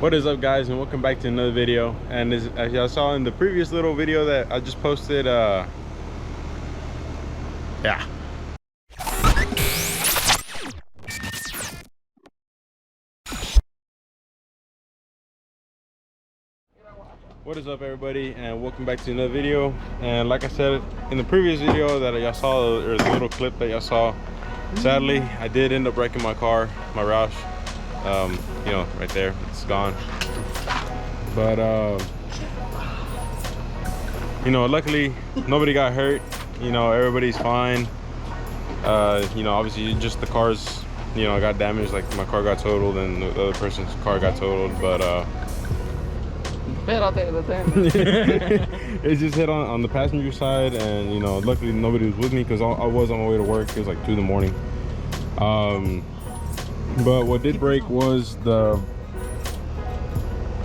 What is up, guys, and welcome back to another video. And as y'all saw in the previous little video that I just posted, yeah, what is up, everybody, and welcome back to another video. And like I said in the previous video that y'all saw, or the little clip that y'all saw, sadly I did end up wrecking my car, my ROUSH. You know, right there, it's gone. But you know, luckily nobody got hurt. You know, everybody's fine. You know, obviously just the cars, you know, got damaged. Like my car got totaled and the other person's car got totaled, but it just hit on the passenger side. And you know, luckily nobody was with me because I was on my way to work. It was like 2 in the morning. But what did break was the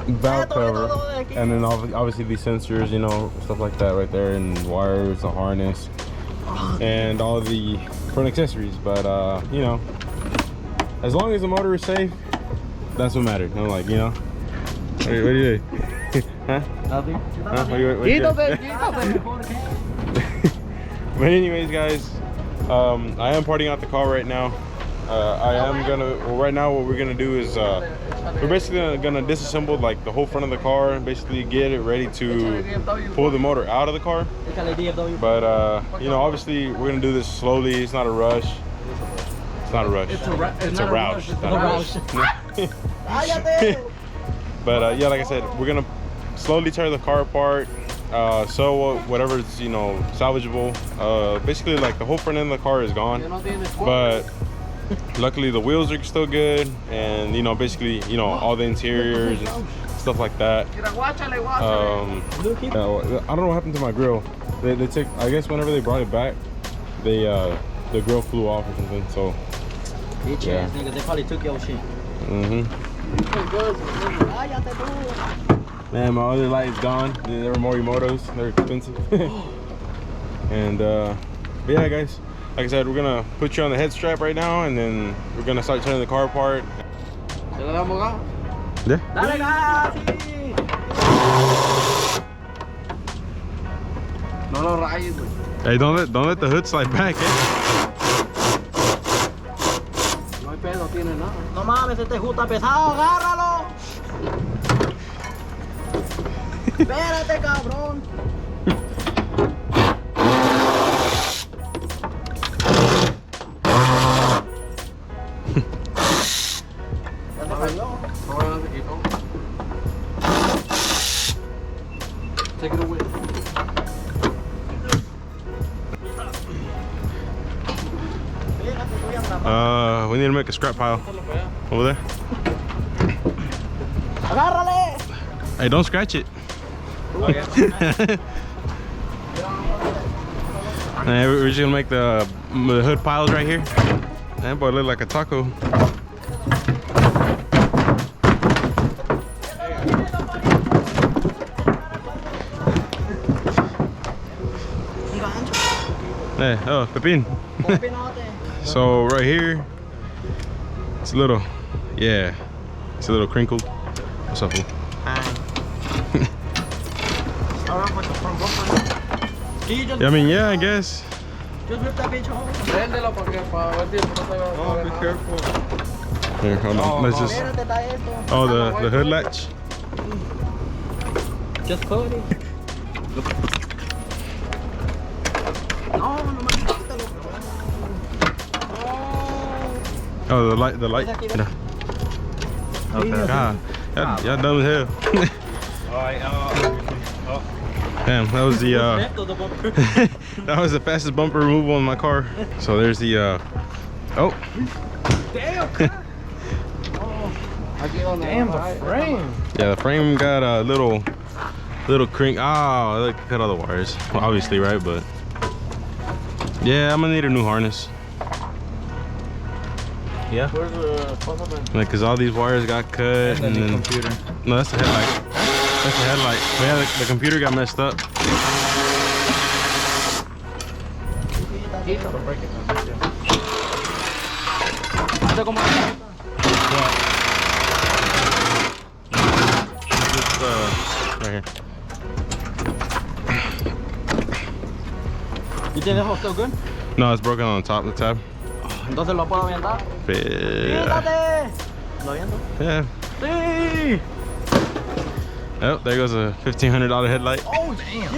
valve cover, and then obviously these sensors, you know, stuff like that right there, and wires, the harness, and all the front accessories. But you know, as long as the motor is safe, that's what matters. I'm like, you know, what do you do? Huh? Nothing. Huh? What do you But anyways, guys, I am parting out the car right now. I am gonna, well, right now what we're gonna do is we're basically gonna disassemble like the whole front of the car and basically get it ready to pull the motor out of the car. But you know, obviously we're gonna do this slowly. It's not a rush. It's not a rush. It's a ROUSH. But yeah, like I said, we're gonna slowly tear the car apart, so whatever's, you know, salvageable. Basically, like the whole front end of the car is gone, but luckily the wheels are still good, and you know, basically, you know, all the interiors and stuff like that. I don't know what happened to my grill. They took, I guess whenever they brought it back, they the grill flew off or something. So yeah. They probably took your shit. Man, my other light is gone. There were Morimotos. They're expensive. And but yeah, guys, like I said, we're gonna put you on the head strap right now, and then we're gonna start turning the car apart. Yeah. Hey, don't let the hood slide back, eh? No mames, este hood está pesado, agárralo. Espérate, cabrón. Take it away. We need to make a scrap pile over there. Agárrale. Hey, don't scratch it. Hey, we're just gonna make the hood piles right here. That boy look like a taco. Hey, oh, Pepin. So right here, it's a little, yeah, it's a little crinkled. What's up, fool? Yeah, I mean, yeah, I guess. Just rip that bitch home. Oh, be careful. Here, hold on. Let's just. Oh, the hood latch. Just put it. Oh, the light. Yeah. Okay. God, y'all dumb as hell. Damn, that was the that was the fastest bumper removal in my car. So there's the oh. Damn. Damn, the frame. Yeah, the frame got a little crink. Oh, I like to cut all the wires. Well, obviously, right? But yeah, I'm gonna need a new harness. Yeah. Where's the like, cause all these wires got cut, and then computer. No, that's the headlight. That's the headlight. But yeah, the computer got messed up. right here. You think this one's still good? No, it's broken on the top of the tab. Entonces lo puedo avientar. Yeah. ¡Quítate! ¿Lo aviento? Yeah. Sí. Oh, there goes a $1,500 headlight. Oh, damn.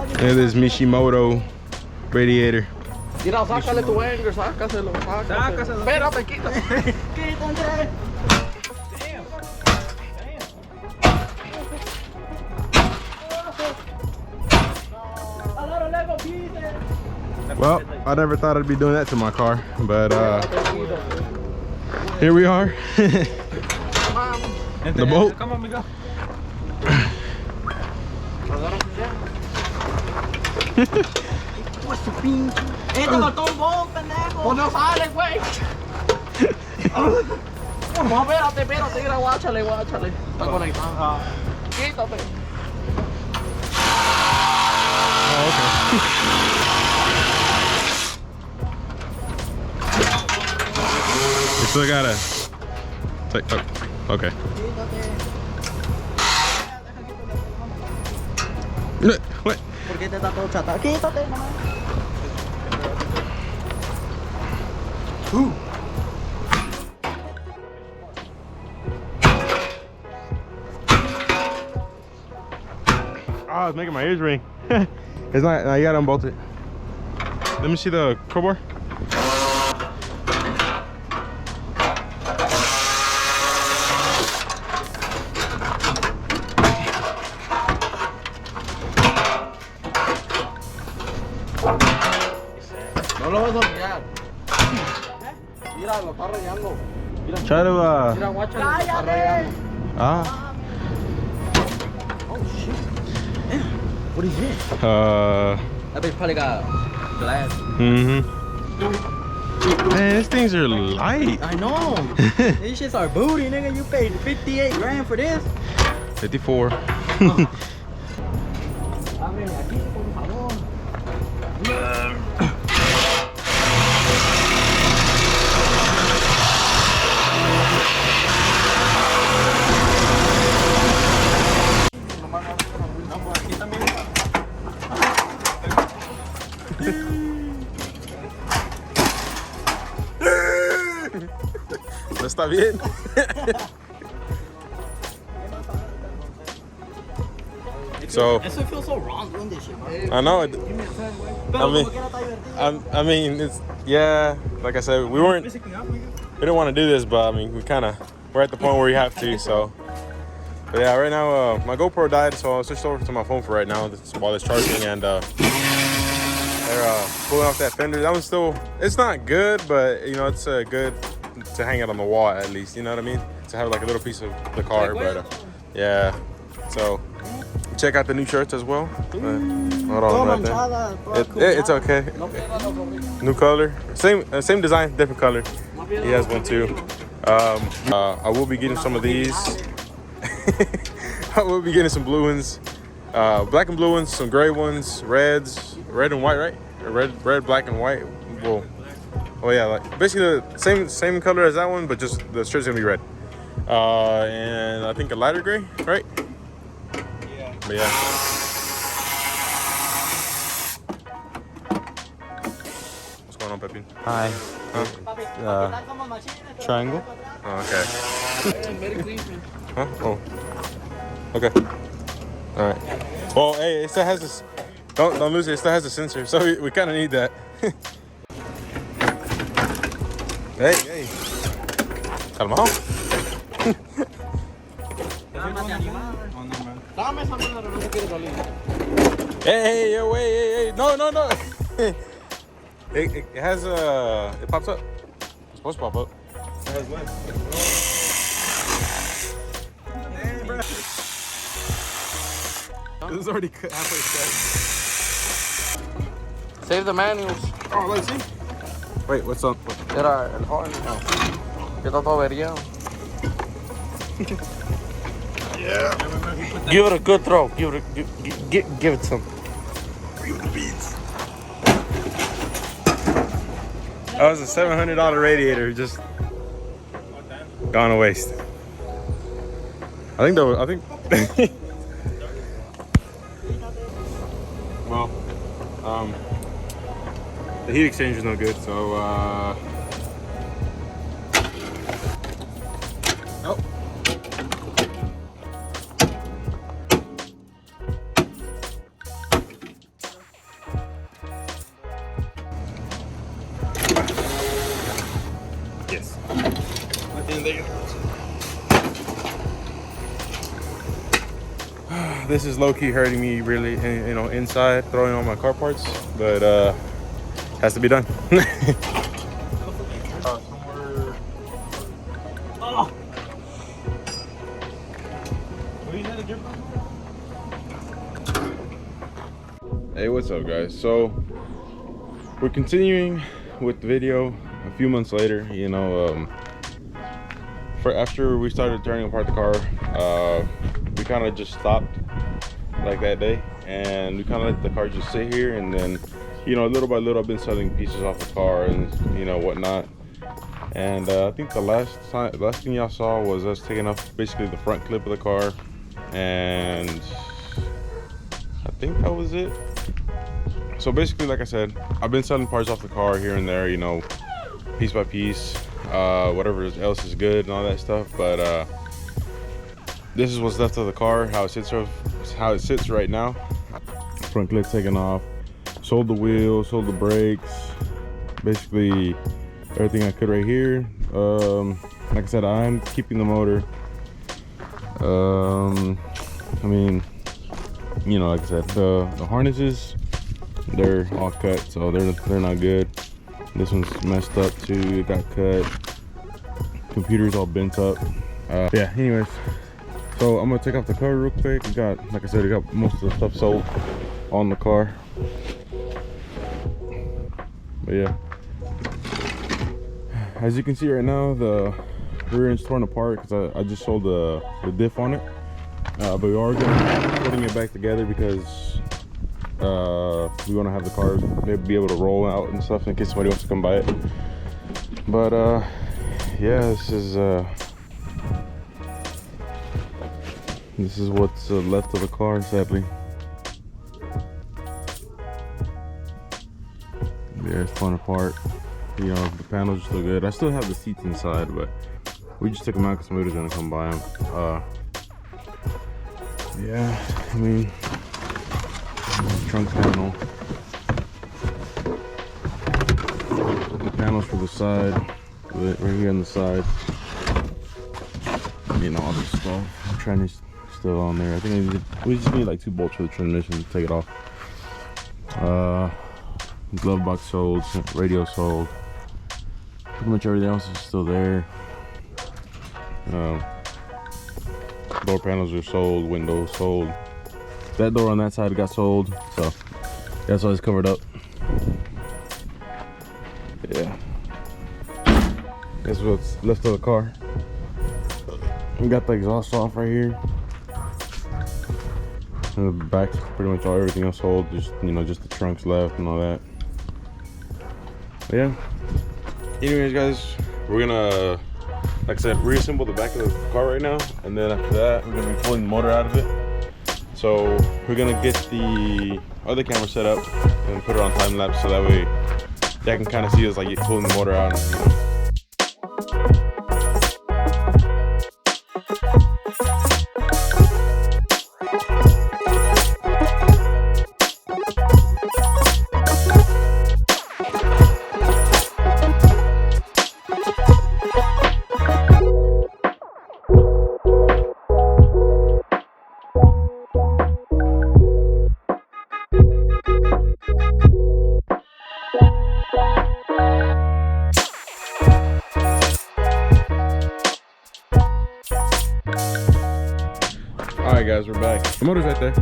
Look at this Mishimoto radiator. Mira, sácale tu anger, sácaselo. Sácaselo. Espérate, quítate. Quítate. Well, I never thought I'd be doing that to my car, but here we are. The boat. Come on, amigo. Pues tu pinche. Te faltó un bolt, pendejo. Pues no sale, güey. No, espérate, mira, guáchale. Está conectado. Quítate. Oh, okay. You still gotta take. Oh, okay. What? ¿Por qué te está todo chata? Quítate, nomás. Oh, it's making my ears ring. It's not. No, you gotta unbolt it. Let me see the crowbar. No lo vas a olvidar. Mira, lo está rayando. Mira, Try to mira, guáchale, lo está rayando. ah. Oh, shit. What is this? That bitch probably got glass. Man, these things are light. I know. These shits are booty, nigga. You paid 58 grand for this. 54. Ábreme aquí, por favor. No está bien. So Eso feels so wrong doing this shit, bro. I know it. I mean, it's like I said, we didn't want to do this, but I mean, we're at the point where we have to. So, but yeah, right now my GoPro died, so I switched over to my phone for right now while it's charging, and they're pulling off that fender. That one's still, it's not good, but you know, it's good to hang it on the wall at least. You know what I mean? To have like a little piece of the car, but yeah. So check out the new shirts as well. Hold on, right there. It's okay. New color, same design, different color. He has one too. I will be getting some of these. I will be getting some blue ones, black and blue ones, some gray ones, reds, red and white, right? Red, black and white. Well, oh yeah, like basically the same color as that one, but just the shirt's gonna be red. And I think a lighter gray, right? Yeah. But yeah. What's going on, Pepin? Hi. Triangle. Oh, okay. Huh? Oh. Okay. All right. Well, hey, it still has this. Don't lose it. It still has a sensor, so we kind of need that. Hey. Calmao. Hey, wait. No. It has it pops up. It's supposed to pop up. It has lens. Hey, bro. This is already halfway cut. Save the manuals. Oh, let's see. Wait, what's up? Era el horn. Que está todo averiado. Yeah. Give it a good throw. Give it some. Give the beats. That was a $700 radiator, just gone to waste. I think Well, the heat exchanger's no good, so oh. Yes. This is low-key hurting me really, you know, inside, throwing on my car parts, but has to be done. Oh. Hey, what's up guys? So we're continuing with the video a few months later, you know, after we started tearing apart the car, we kind of just stopped like that day, and we kind of let the car just sit here, and then, you know, little by little I've been selling pieces off the car and, you know, whatnot. And I think the last thing y'all saw was us taking off basically the front clip of the car, and I think that was it. So basically, like I said, I've been selling parts off the car here and there, you know, piece by piece, whatever else is good and all that stuff. But this is what's left of the car, how it sits right now. Front clip taken off, sold the wheels, sold the brakes, basically everything I could right here. Like I said, I'm keeping the motor. I mean, you know, like I said, the harnesses, they're all cut, so they're not good. This one's messed up too, it got cut. Computer's all bent up. Yeah, anyways, so I'm gonna take off the cover real quick. We got, like I said, we got most of the stuff sold on the car. But yeah, as you can see right now, the rear end's torn apart because I just sold the diff on it. But we are gonna be putting it back together because we want to have the car maybe be able to roll out and stuff in case somebody wants to come buy it. But yeah, this is what's left of the car, sadly. Yeah, it's torn apart. You know, the panels are still good. I still have the seats inside, but we just took them out because somebody was gonna come buy them. Yeah, I mean, trunk panel, the panels for the side, right here on the side, you know, all this stuff. I'm trying to still on there. I think we just need like 2 bolts for the transmission to take it off. Glove box sold, radio sold, pretty much everything else is still there. Door panels are sold, windows sold. That door on that side got sold, so that's why it's covered up. Yeah, that's what's left of the car. We got the exhaust off right here. And the back's pretty much all, everything else sold. Just, you know, just the trunks left and all that. But yeah. Anyways, guys, we're gonna, like I said, reassemble the back of the car right now, and then after that, we're gonna be pulling the motor out of it. So we're gonna get the other camera set up and put it on time lapse, so that way y'all can kind of see us like pulling the motor out. And, you know. Alright guys, we're back. The motor's right there.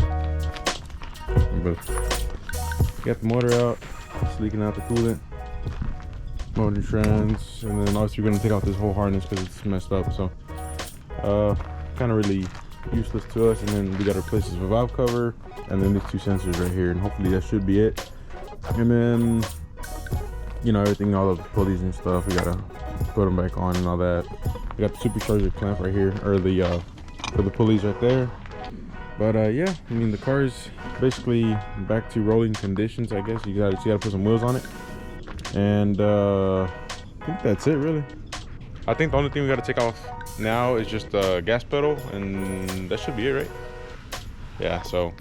Got the motor out, it's leaking out the coolant, motor trans, and then obviously we're going to take off this whole harness because it's messed up, so kind of really useless to us. And then we got to replace this valve cover and then these 2 sensors right here, and hopefully that should be it. And then, you know, everything, all the pulleys and stuff, we got to put them back on and all that. We got the supercharger clamp right here, or the for the pulleys right there. But yeah, I mean, the car is basically back to rolling conditions, I guess. You gotta put some wheels on it, and I think that's it, really. I think the only thing we gotta take off now is just the gas pedal, and that should be it, right? Yeah. So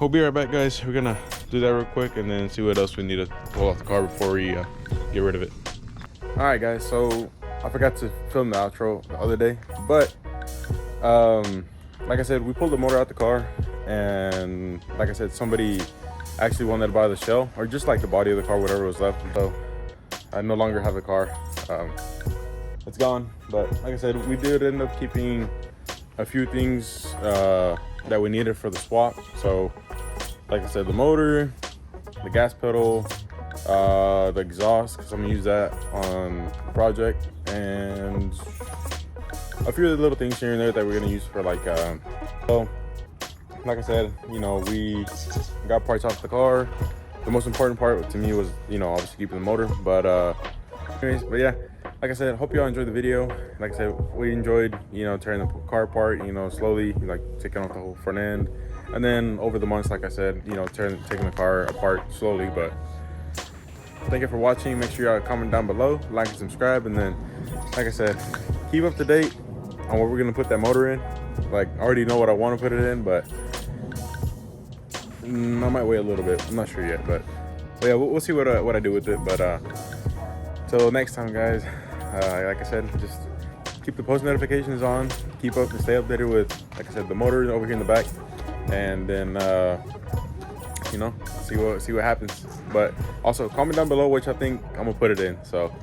we'll be right back, guys. We're gonna do that real quick, and then see what else we need to pull off the car before we get rid of it. All right, guys. So I forgot to film the outro the other day, but like I said, we pulled the motor out the car, and like I said, somebody actually wanted to buy the shell, or just like the body of the car, whatever was left. So I no longer have the car. It's gone. But like I said, we did end up keeping a few things that we needed for the swap. So like I said, the motor, the gas pedal, the exhaust, because I'm gonna use that on the project, and a few of the little things here and there that we're gonna use for like so like I said, you know, we got parts off the car. The most important part to me was, you know, obviously keeping the motor. But anyways, but yeah, like I said, hope y'all enjoyed the video. Like I said, we enjoyed, you know, tearing the car apart, you know, slowly, like taking off the whole front end, and then over the months, like I said, you know, taking the car apart slowly. But thank you for watching. Make sure y'all comment down below, like and subscribe, and then like I said, keep up to date on what we're gonna put that motor in. Like, I already know what I want to put it in, but I might wait a little bit. I'm not sure yet, but yeah, we'll see what I do with it. But till next time, guys, like I said, just keep the post notifications on, keep up and stay updated with, like I said, the motor over here in the back, and then you know, see what happens. But also comment down below what y'all think I'm gonna put it in. So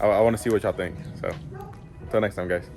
I want to see what y'all think. So until next time, guys.